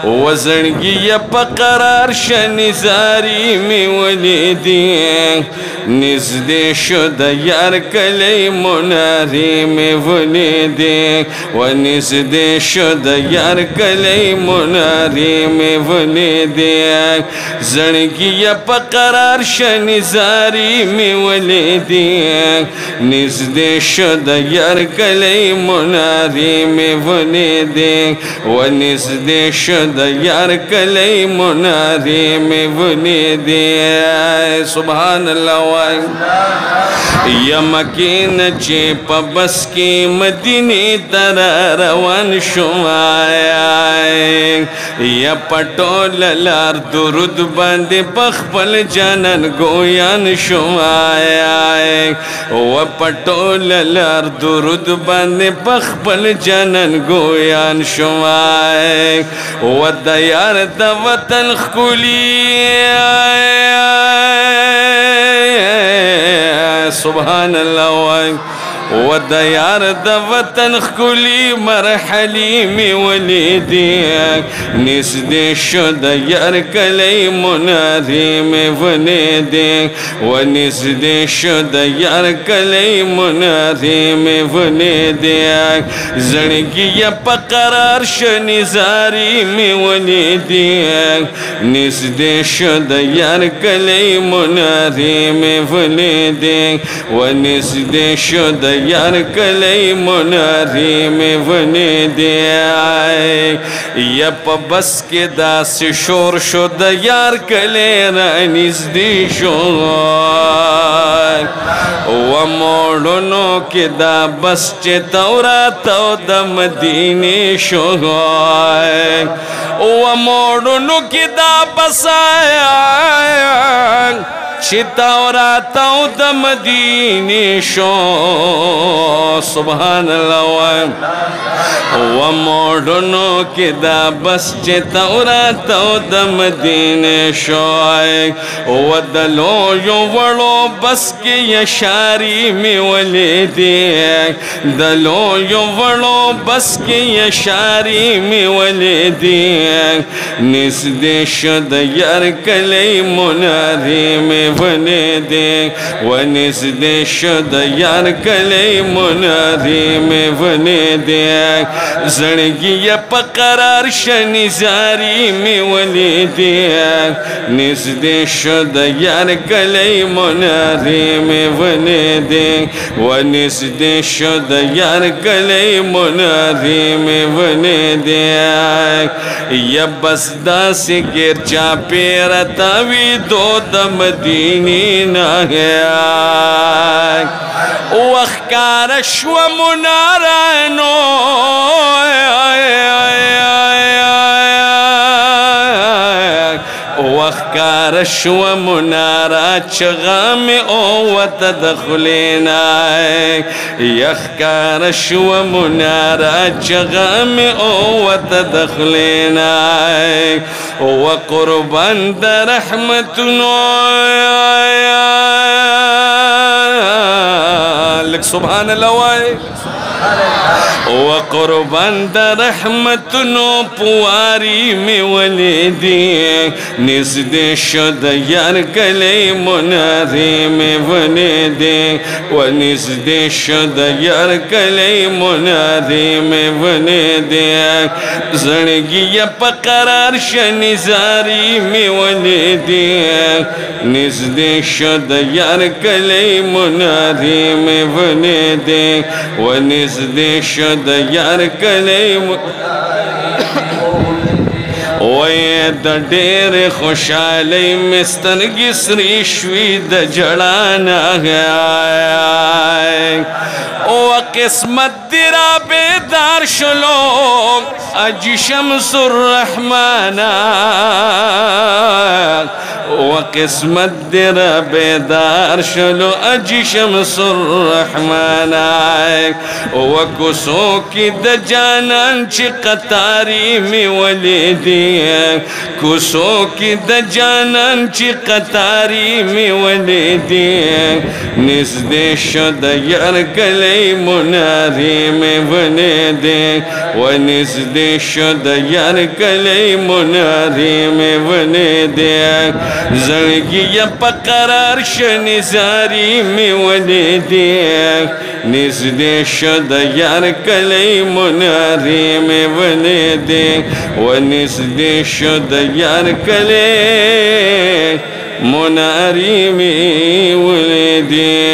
وزړګي په قرار شنزاري می ولیدي نږدې شو د یار کلی مناري می ولیدي ونږدې شو د یار کلی مناري می ولیدي زړګي په قرار شنزاري می ولیدي نږدې شو د یار کلی مناري می ولیدي ونږدې شو د یار کلی منادی می ولیدی سبحان الله وای یا مکین چې په بس کې مدینه تر روان شوم یا پټول لار درود باندې پخپل جانان ګویان شوم و پټول لار درود باندې پخپل جانان ګویان شوم و د یار د وطن ښکلي سبحان الله وای و د یار د وطن ښکلي مرحلې مې ولیدې نږدې شو د یار کلی منادي مې ولیدې ونږدې شو د یار کلی منادي مې ولیدې زړګي په قرار شو نزاري مې ولیدې نږدې شو د یار کلی منادي مې ولیدې ونږدې شو د یار کلی منادی می ولیدی یا په بس کې داسې شور شو د یار کلی را نږدې شو و موړونو کې دا بس چې توراتو د مدینې شو و موړونو کې دا بس چې توراتو د مدینې شو سبحان الله و موړونو کې دا بس چې توراتو د مدینې شو و د لویو وړو بس کې یشاري مې ولیدې د لویو وړو بس کې یشاري مې ولیدې نږدې شو د یار کلی منادي مې ولیدې ونږدې شو د یار کلی منادي مې ولیدې زړګي په قرار شنزاري مې ولیدې نږدې شو د یار کلی منادي مې ولیدې ونږدې شو د یار کلی منادي مې ولیدې یا بس داسې ګیر چاپېره تاویدو د مدینې نه وښکاره شوه منارانو وښکاره شوه مناره چغه مې اووته د خولې نه ښکاره شوه مناره چغه مې اووته د خولې نه و قربان د رحمتونو لږ سبحان الله وای و قربان د رحمتونو پواري مې ولیدې نږدې شو د یار کلی منادي مې ولیدې ونږدې شو د یار کلی منادي مې ولیدې زړګي په قرار شنزاري مې ولیدې نږدې شو د یار کلی منادي مې ولیدې ونږدې شو د یار کلی وای د ډېر خوشحالۍ مې سترګې سرې شوې د ژړا نه و قسمت دې را بیدار شلو اجي شمس الرحمن وقسمت در بیدار شلو اجی شمس الرحمن وکسو کی د جانان چی قطاری می ولیدی کسو کی د جانان چی قطاری می ولیدی نزد شد یار گلی مناری می ولیدی و نزد شد یار گلی مناری می ولیدی زنگی یا پقرار شنزاری می ولیدی نزد شد یار کلی مناری می ولیدی و نزد شد یار کلی مناری می ولیدی